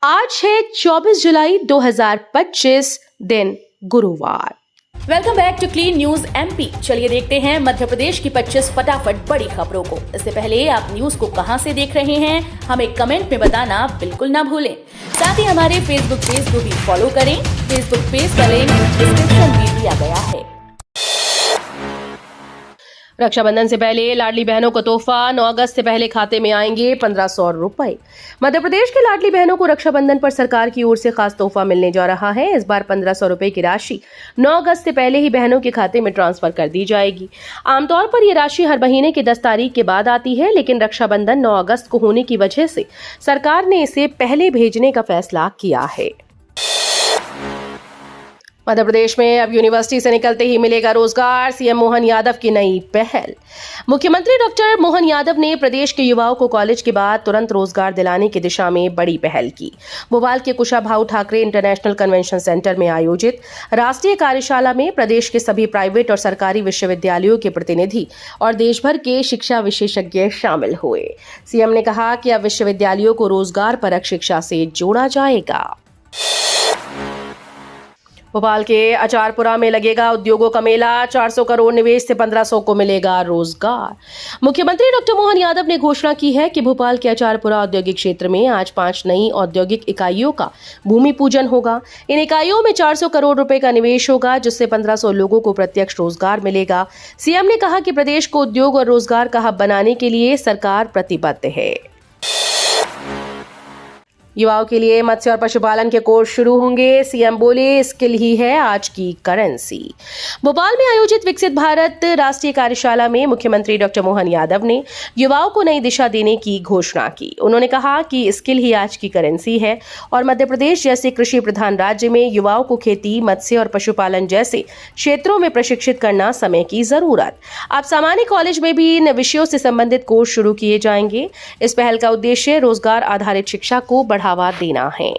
आज है 24 जुलाई 2025 दिन गुरुवार। Welcome back to clean news MP. चलिए देखते हैं मध्य प्रदेश की 25 फटाफट बड़ी खबरों को। इससे पहले आप न्यूज को कहां से देख रहे हैं हमें कमेंट में बताना बिल्कुल ना भूलें। साथ ही हमारे फेसबुक पेज को भी फॉलो करें। फेसबुक पेज का लिंक डिस्क्रिप्शन में दिया गया है। रक्षाबंधन से पहले लाडली बहनों को तोहफा, 9 अगस्त से पहले खाते में आएंगे 1500 रुपए। मध्य प्रदेश के लाडली बहनों को रक्षाबंधन पर सरकार की ओर से खास तोहफा मिलने जा रहा है। इस बार 1500 रुपए की राशि 9 अगस्त से पहले ही बहनों के खाते में ट्रांसफर कर दी जाएगी। आमतौर पर यह राशि हर महीने की 10 तारीख के बाद आती है, लेकिन रक्षाबंधन 9 अगस्त को होने की वजह से सरकार ने इसे पहले भेजने का फैसला किया है। मध्य प्रदेश में अब यूनिवर्सिटी से निकलते ही मिलेगा रोजगार, सीएम मोहन यादव की नई पहल। मुख्यमंत्री डॉक्टर मोहन यादव ने प्रदेश के युवाओं को कॉलेज के बाद तुरंत रोजगार दिलाने की दिशा में बड़ी पहल की। भोपाल के Kushabhau Thackeray international convention centre में आयोजित राष्ट्रीय कार्यशाला में प्रदेश के सभी प्राइवेट और सरकारी विश्वविद्यालयों के प्रतिनिधि और देश भर के शिक्षा विशेषज्ञ शामिल हुए। सीएम ने कहा कि अब विश्वविद्यालयों को रोजगार परक शिक्षा से जोड़ा जाएगा। भोपाल के अचारपुरा में लगेगा उद्योगों का मेला, 400 करोड़ निवेश से 1500 को मिलेगा रोजगार। मुख्यमंत्री डॉक्टर मोहन यादव ने घोषणा की है कि भोपाल के अचारपुरा औद्योगिक क्षेत्र में आज 5 नई औद्योगिक इकाइयों का भूमि पूजन होगा। इन इकाइयों में 400 करोड़ रुपए का निवेश होगा, जिससे 1500 लोगों को प्रत्यक्ष रोजगार मिलेगा। सीएम ने कहा कि प्रदेश को उद्योग और रोजगार का हब बनाने के लिए सरकार प्रतिबद्ध है। युवाओं के लिए मत्स्य और पशुपालन के कोर्स शुरू होंगे। सीएम बोले, स्किल ही है आज की करेंसी। भोपाल में आयोजित विकसित भारत राष्ट्रीय कार्यशाला में मुख्यमंत्री डॉक्टर मोहन यादव ने युवाओं को नई दिशा देने की घोषणा की। उन्होंने कहा कि स्किल ही आज की करेंसी है और मध्य प्रदेश जैसे कृषि प्रधान राज्य में युवाओं को खेती, मत्स्य और पशुपालन जैसे क्षेत्रों में प्रशिक्षित करना समय की जरूरत। अब सामान्य कॉलेज में भी इन विषयों से संबंधित कोर्स शुरू किए जाएंगे। इस पहल का उद्देश्य रोजगार आधारित शिक्षा को बढ़ावा देना है।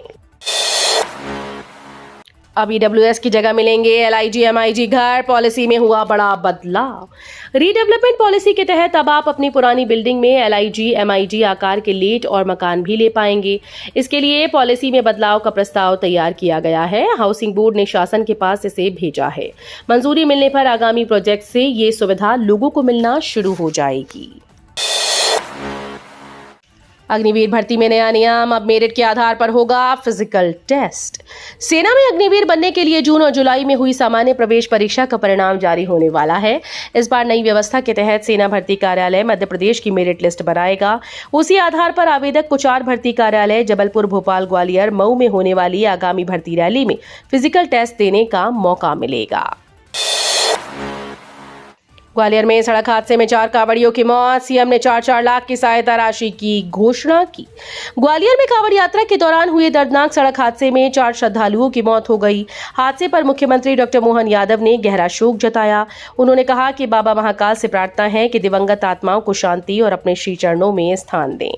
अब ईडब्ल्यूएस की जगह मिलेंगे एलआईजी एमआईजी घर। पॉलिसी में हुआ बड़ा बदलाव। रीडेवलपमेंट पॉलिसी के तहत अब आप अपनी पुरानी बिल्डिंग में एलआईजी एमआईजी आकार के लेट और मकान भी ले पाएंगे। इसके लिए पॉलिसी में बदलाव का प्रस्ताव तैयार किया गया है। हाउसिंग बोर्ड ने शासन के पास इसे भेजा है। मंजूरी मिलने पर आगामी प्रोजेक्ट से ये सुविधा लोगों को मिलना शुरू हो जाएगी। अग्निवीर भर्ती में नया नियम, अब मेरिट के आधार पर होगा फिजिकल टेस्ट। सेना में अग्निवीर बनने के लिए जून और जुलाई में हुई सामान्य प्रवेश परीक्षा का परिणाम जारी होने वाला है। इस बार नई व्यवस्था के तहत सेना भर्ती कार्यालय मध्य प्रदेश की मेरिट लिस्ट बनाएगा। उसी आधार पर आवेदक को 4 भर्ती कार्यालय जबलपुर, भोपाल, ग्वालियर, मऊ में होने वाली आगामी भर्ती रैली में फिजिकल टेस्ट देने का मौका मिलेगा। ग्वालियर में सड़क हादसे में 4 कांवड़ियों की मौत। सीएम ने 4-4 लाख की सहायता राशि की घोषणा की। ग्वालियर में कांवड़ यात्रा के दौरान हुए दर्दनाक सड़क हादसे में 4 श्रद्धालुओं की मौत हो गई। हादसे पर मुख्यमंत्री डॉक्टर मोहन यादव ने गहरा शोक जताया। उन्होंने कहा कि बाबा महाकाल से प्रार्थना है कि दिवंगत आत्माओं को शांति और अपने श्री चरणों में स्थान दें।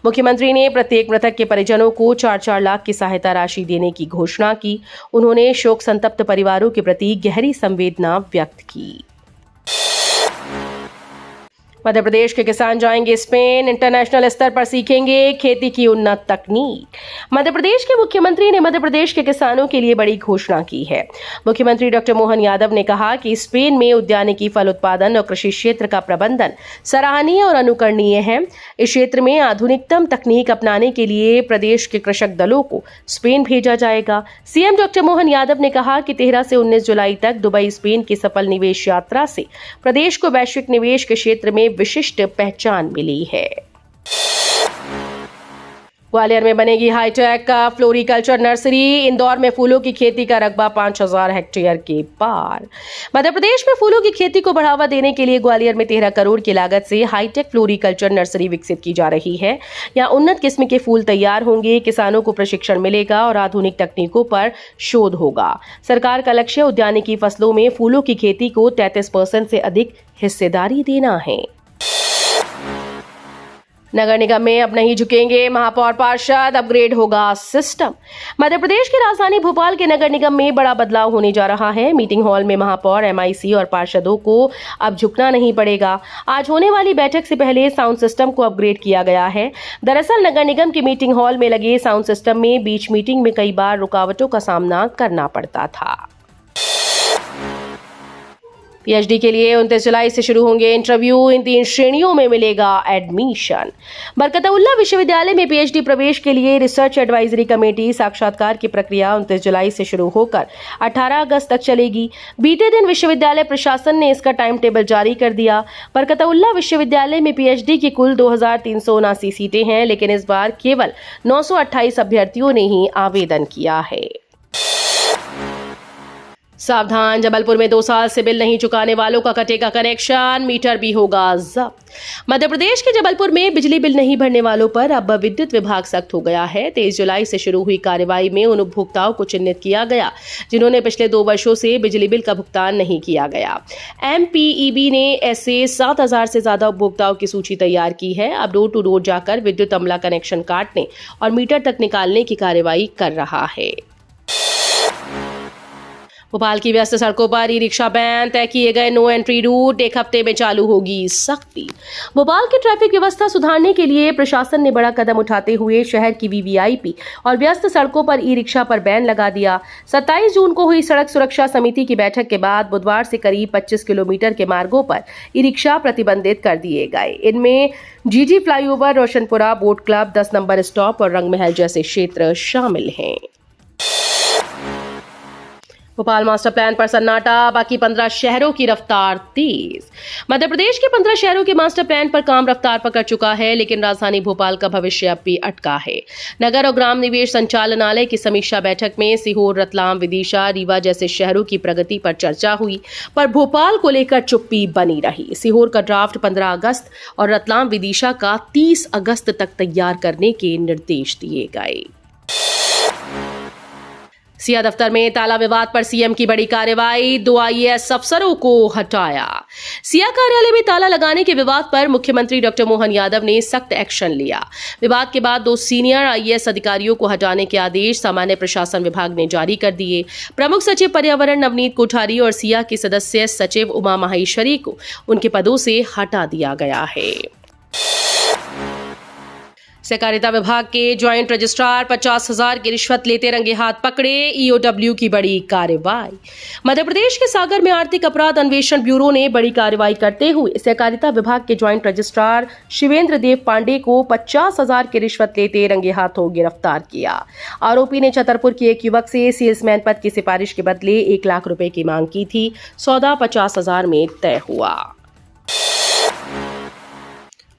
मुख्यमंत्री ने प्रत्येक मृतक के परिजनों को 4-4 लाख की सहायता राशि देने की घोषणा की। उन्होंने शोक संतप्त परिवारों के प्रति गहरी संवेदना व्यक्त की। मध्य प्रदेश के किसान जाएंगे स्पेन, इंटरनेशनल स्तर पर सीखेंगे खेती की उन्नत तकनीक। मध्य प्रदेश के मुख्यमंत्री ने मध्य प्रदेश के किसानों के लिए बड़ी घोषणा की है। मुख्यमंत्री डॉक्टर मोहन यादव ने कहा कि स्पेन में उद्यानिकी, फल उत्पादन और कृषि क्षेत्र का प्रबंधन सराहनीय और अनुकरणीय है। इस क्षेत्र में आधुनिकतम तकनीक अपनाने के लिए प्रदेश के कृषक दलों को स्पेन भेजा जाएगा। सीएम डॉक्टर मोहन यादव ने कहा कि 13 से 19 जुलाई तक दुबई स्पेन की सफल निवेश यात्रा से प्रदेश को वैश्विक निवेश के क्षेत्र में विशिष्ट पहचान मिली है। ग्वालियर में बनेगी हाईटेक फ्लोरिकल्चर नर्सरी। इंदौर में फूलों की खेती का रकबा 5000 हेक्टेयर के पार। मध्य प्रदेश में फूलों की खेती को बढ़ावा देने के लिए ग्वालियर में 13 करोड़ की लागत से हाईटेक फ्लोरिकल्चर नर्सरी विकसित की जा रही है। यहाँ उन्नत किस्म के फूल तैयार होंगे, किसानों को प्रशिक्षण मिलेगा और आधुनिक तकनीकों पर शोध होगा। सरकार का लक्ष्य उद्यानिकी फसलों में फूलों की खेती को 33% से अधिक हिस्सेदारी देना है। नगर निगम में अब नहीं झुकेंगे महापौर पार्षद, अपग्रेड होगा सिस्टम। मध्य प्रदेश की राजधानी भोपाल के नगर निगम में बड़ा बदलाव होने जा रहा है। मीटिंग हॉल में महापौर, एमआईसी और पार्षदों को अब झुकना नहीं पड़ेगा। आज होने वाली बैठक से पहले साउंड सिस्टम को अपग्रेड किया गया है। दरअसल नगर निगम के मीटिंग हॉल में लगे साउंड सिस्टम में बीच मीटिंग में कई बार रुकावटों का सामना करना पड़ता था। पीएचडी के लिए 29 जुलाई से शुरू होंगे इंटरव्यू। इन 3 श्रेणियों में मिलेगा एडमिशन। बरकतउल्ला विश्वविद्यालय में पीएचडी प्रवेश के लिए रिसर्च एडवाइजरी कमेटी साक्षात्कार की प्रक्रिया 29 जुलाई से शुरू होकर 18 अगस्त तक चलेगी। बीते दिन विश्वविद्यालय प्रशासन ने इसका टाइम टेबल जारी कर दिया। बरकतउल्ला विश्वविद्यालय में पीएचडी की कुल 2379 सीटें हैं, लेकिन इस बार केवल 928 अभ्यर्थियों ने ही आवेदन किया है। सावधान, जबलपुर में 2 साल से बिल नहीं चुकाने वालों का कटेगा कनेक्शन, मीटर भी होगा जब्त। मध्य प्रदेश के जबलपुर में बिजली बिल नहीं भरने वालों पर अब विद्युत विभाग सख्त हो गया है। 23 जुलाई से शुरू हुई कार्रवाई में उन उपभोक्ताओं को चिन्हित किया गया जिन्होंने पिछले 2 वर्षों से बिजली बिल का भुगतान नहीं किया गया। एमपीईबी ने ऐसे 7,000 से ज्यादा उपभोक्ताओं की सूची तैयार की है। अब डोर टू डोर जाकर विद्युत अमला कनेक्शन काटने और मीटर तक निकालने की कार्रवाई कर रहा है। भोपाल की व्यस्त सड़कों पर ई रिक्शा बैन, तय किए गए नो एंट्री रूट, 1 हफ्ते में चालू होगी सख्ती। भोपाल की ट्रैफिक व्यवस्था सुधारने के लिए प्रशासन ने बड़ा कदम उठाते हुए शहर की वीवीआईपी और व्यस्त सड़कों पर ई रिक्शा पर बैन लगा दिया। 27 जून को हुई सड़क सुरक्षा समिति की बैठक के बाद बुधवार से करीब 25 किलोमीटर के मार्गों पर ई रिक्शा प्रतिबंधित कर दिए गए। इनमें GT flyover, Roshanpura, boat club, 10 number stop और रंगमहल जैसे क्षेत्र शामिल हैं। भोपाल मास्टर प्लान पर सन्नाटा, बाकी 15 शहरों की रफ्तार तेज। मध्य प्रदेश के 15 शहरों के मास्टर प्लान पर काम रफ्तार पकड़ चुका है, लेकिन राजधानी भोपाल का भविष्य अब भी अटका है। नगर और ग्राम निवेश संचालनालय की समीक्षा बैठक में सीहोर, रतलाम, विदिशा, रीवा जैसे शहरों की प्रगति पर चर्चा हुई, पर भोपाल को लेकर चुप्पी बनी रही। सीहोर का ड्राफ्ट 15 अगस्त और रतलाम, विदिशा का 30 अगस्त तक तैयार करने के निर्देश दिए गए। सिया दफ्तर में ताला विवाद पर सीएम की बड़ी कार्रवाई, 2 आईएएस अफसरों को हटाया। सिया कार्यालय में ताला लगाने के विवाद पर मुख्यमंत्री डॉक्टर मोहन यादव ने सख्त एक्शन लिया। विवाद के बाद 2 सीनियर आईएएस अधिकारियों को हटाने के आदेश सामान्य प्रशासन विभाग ने जारी कर दिए। प्रमुख सचिव पर्यावरण नवनीत कोठारी और सिया की सदस्य सचिव उमा माहेश्वरी को उनके पदों से हटा दिया गया है। सहकारिता विभाग के ज्वाइंट रजिस्ट्रार 50,000 की रिश्वत लेते रंगे हाथ पकड़े, ईओडब्ल्यू की बड़ी कार्रवाई। मध्य प्रदेश के सागर में आर्थिक अपराध अन्वेषण ब्यूरो ने बड़ी कार्रवाई करते हुए सहकारिता विभाग के ज्वाइंट रजिस्ट्रार शिवेंद्र देव पांडे को 50,000 की रिश्वत लेते रंगे हाथों गिरफ्तार किया। आरोपी ने छतरपुर के एक युवक से सेल्समैन पद की सिफारिश के बदले 1 लाख रुपए की मांग की थी। सौदा 50,000 में तय हुआ।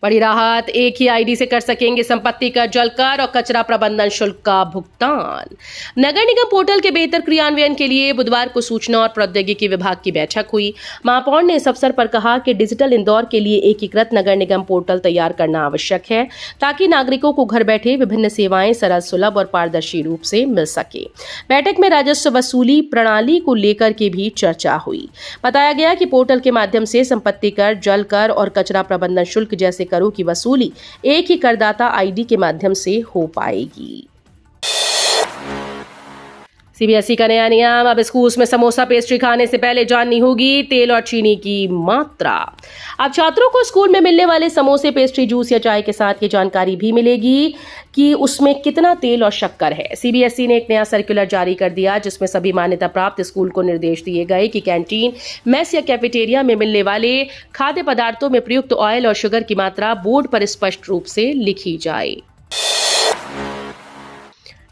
बड़ी राहत, एक ही आईडी से कर सकेंगे संपत्ति कर, जलकर और कचरा प्रबंधन शुल्क का भुगतान। नगर निगम पोर्टल के बेहतर क्रियान्वयन के लिए बुधवार को सूचना और प्रौद्योगिकी विभाग की बैठक हुई। महापौर ने इस अवसर पर कहा कि डिजिटल इंदौर के लिए एकीकृत नगर निगम पोर्टल तैयार करना आवश्यक है, ताकि नागरिकों को घर बैठे विभिन्न सेवाएं सरल, सुलभ और पारदर्शी रूप से मिल सके। बैठक में राजस्व वसूली प्रणाली को लेकर के भी चर्चा हुई। बताया गया कि पोर्टल के माध्यम से संपत्ति कर, जल कर और कचरा प्रबंधन शुल्क जैसे करों की वसूली एक ही करदाता आईडी के माध्यम से हो पाएगी। सीबीएसई का नया नियम, अब स्कूल्स में समोसा पेस्ट्री खाने से पहले जाननी होगी तेल और चीनी की मात्रा। अब छात्रों को स्कूल में मिलने वाले समोसे, पेस्ट्री, जूस या चाय के साथ ये जानकारी भी मिलेगी कि उसमें कितना तेल और शक्कर है। सीबीएसई ने एक नया सर्कुलर जारी कर दिया, जिसमें सभी मान्यता प्राप्त स्कूल को निर्देश दिए गए कि कैंटीन, मेस या कैफेटेरिया में मिलने वाले खाद्य पदार्थों में प्रयुक्त ऑयल और शुगर की मात्रा बोर्ड पर स्पष्ट रूप से लिखी जाए।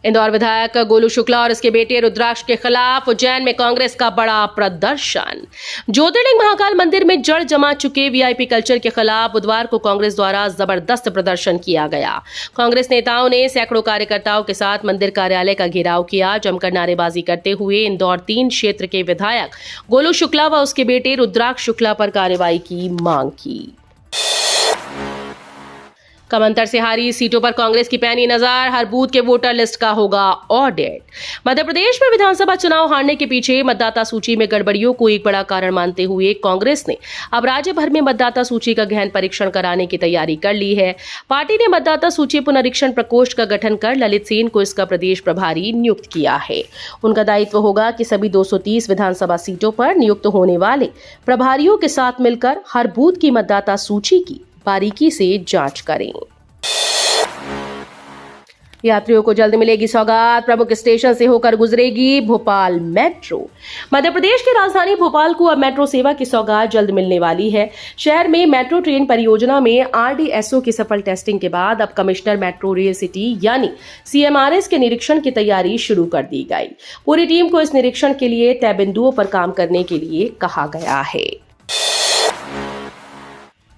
इंदौर विधायक गोलू शुक्ला और इसके बेटे रुद्राक्ष के खिलाफ उज्जैन में कांग्रेस का बड़ा प्रदर्शन। ज्योतिर्लिंग महाकाल मंदिर में जड़ जमा चुके वीआईपी कल्चर के खिलाफ बुधवार को कांग्रेस द्वारा जबरदस्त प्रदर्शन किया गया। कांग्रेस नेताओं ने सैकड़ों कार्यकर्ताओं के साथ मंदिर कार्यालय का घेराव किया। जमकर नारेबाजी करते हुए इंदौर 3 क्षेत्र के विधायक गोलू शुक्ला व उसके बेटे रुद्राक्ष शुक्ला पर कार्रवाई की मांग की। कम अंतर से हारी सीटों पर कांग्रेस की पैनी नजर, हर बूथ के वोटर लिस्ट का होगा ऑडिट। मध्य प्रदेश में विधानसभा चुनाव हारने के पीछे मतदाता सूची में गड़बड़ियों को एक बड़ा कारण मानते हुए कांग्रेस ने अब राज्य भर में मतदाता सूची का गहन परीक्षण कराने की तैयारी कर ली है। पार्टी ने मतदाता सूची पुनरीक्षण प्रकोष्ठ का गठन कर ललित सेन को इसका प्रदेश प्रभारी नियुक्त किया है। उनका दायित्व होगा कि सभी 230 विधानसभा सीटों पर नियुक्त होने वाले प्रभारियों के साथ मिलकर हर बूथ की मतदाता सूची की बारीकी से जांच करें। यात्रियों को जल्द मिलेगी सौगात, प्रमुख स्टेशन से होकर गुजरेगी भोपाल मेट्रो। मध्य प्रदेश की राजधानी भोपाल को अब मेट्रो सेवा की सौगात जल्द मिलने वाली है। शहर में मेट्रो ट्रेन परियोजना में RDSO की सफल टेस्टिंग के बाद अब कमिश्नर मेट्रो रेल सिटी यानी CMRS के निरीक्षण की तैयारी शुरू कर दी गई। पूरी टीम को इस निरीक्षण के लिए तय बिंदुओं पर काम करने के लिए कहा गया है।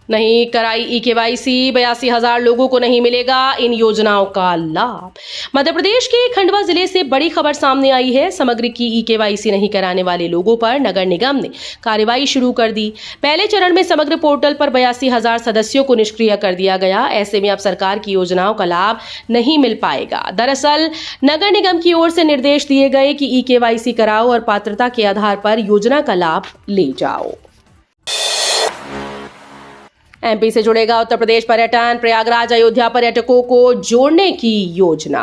नहीं कराई eKYC, 82,000 लोगों को नहीं मिलेगा इन योजनाओं का लाभ। मध्य प्रदेश के खंडवा जिले से बड़ी खबर सामने आई है। समग्र की eKYC नहीं कराने वाले लोगों पर नगर निगम ने कार्रवाई शुरू कर दी। पहले चरण में समग्र पोर्टल पर 82,000 सदस्यों को निष्क्रिय कर दिया गया। ऐसे में अब सरकार की योजनाओं का लाभ नहीं मिल पाएगा। दरअसल नगर निगम की ओर से निर्देश दिए गए कि eKYC कराओ और पात्रता के आधार पर योजना का लाभ ले जाओ। MP से जुड़ेगा उत्तर प्रदेश पर्यटन, प्रयागराज अयोध्या पर्यटकों को जोड़ने की योजना।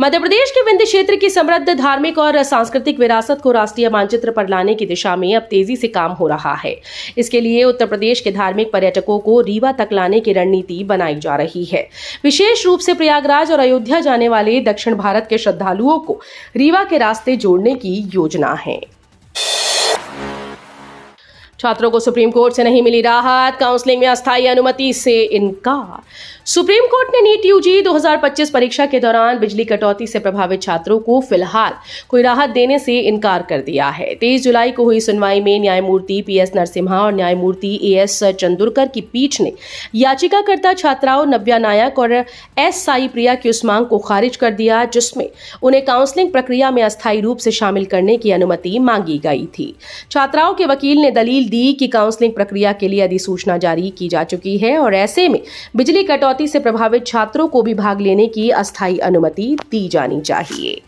मध्य प्रदेश के विंध्य क्षेत्र की समृद्ध धार्मिक और सांस्कृतिक विरासत को राष्ट्रीय मानचित्र पर लाने की दिशा में अब तेजी से काम हो रहा है। इसके लिए उत्तर प्रदेश के धार्मिक पर्यटकों को रीवा तक लाने की रणनीति बनाई जा रही है। विशेष रूप से प्रयागराज और अयोध्या जाने वाले दक्षिण भारत के श्रद्धालुओं को रीवा के रास्ते जोड़ने की योजना है। छात्रों को सुप्रीम कोर्ट से नहीं मिली राहत, काउंसलिंग में अस्थायी अनुमति से इनकार। सुप्रीम कोर्ट ने नीट UG 2025 परीक्षा के दौरान बिजली कटौती से प्रभावित छात्रों को फिलहाल कोई राहत देने से इनकार कर दिया है। 23 जुलाई को हुई सुनवाई में न्यायमूर्ति PS नरसिम्हा और न्यायमूर्ति AS चंदुरकर की पीठ ने याचिकाकर्ता छात्राओं नव्या नायक और S साई प्रिया की उस मांग को खारिज कर दिया, जिसमें उन्हें काउंसलिंग प्रक्रिया में अस्थायी रूप से शामिल करने की अनुमति मांगी गई थी। छात्राओं के वकील ने दलील दी कि काउंसलिंग प्रक्रिया के लिए अधिसूचना जारी की जा चुकी है और ऐसे में बिजली कटौती से प्रभावित छात्रों को भी भाग लेने की अस्थायी अनुमति दी जानी चाहिए।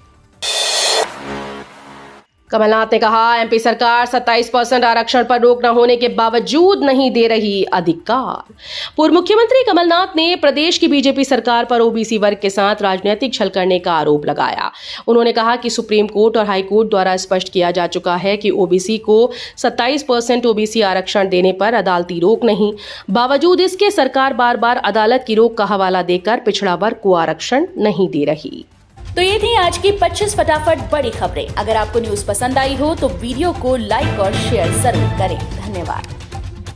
कमलनाथ ने कहा, MP सरकार 27% आरक्षण पर रोक न होने के बावजूद नहीं दे रही अधिकार। पूर्व मुख्यमंत्री कमलनाथ ने प्रदेश की बीजेपी सरकार पर OBC वर्ग के साथ राजनीतिक छल करने का आरोप लगाया। उन्होंने कहा कि सुप्रीम कोर्ट और हाई कोर्ट द्वारा स्पष्ट किया जा चुका है कि OBC को 27% OBC आरक्षण देने पर अदालती रोक नहीं। बावजूद इसके सरकार बार बार अदालत की रोक का हवाला देकर पिछड़ा वर्ग को आरक्षण नहीं दे रही। तो ये थी आज की 25 फटाफट बड़ी खबरें। अगर आपको न्यूज पसंद आई हो तो वीडियो को लाइक और शेयर जरूर करें। धन्यवाद।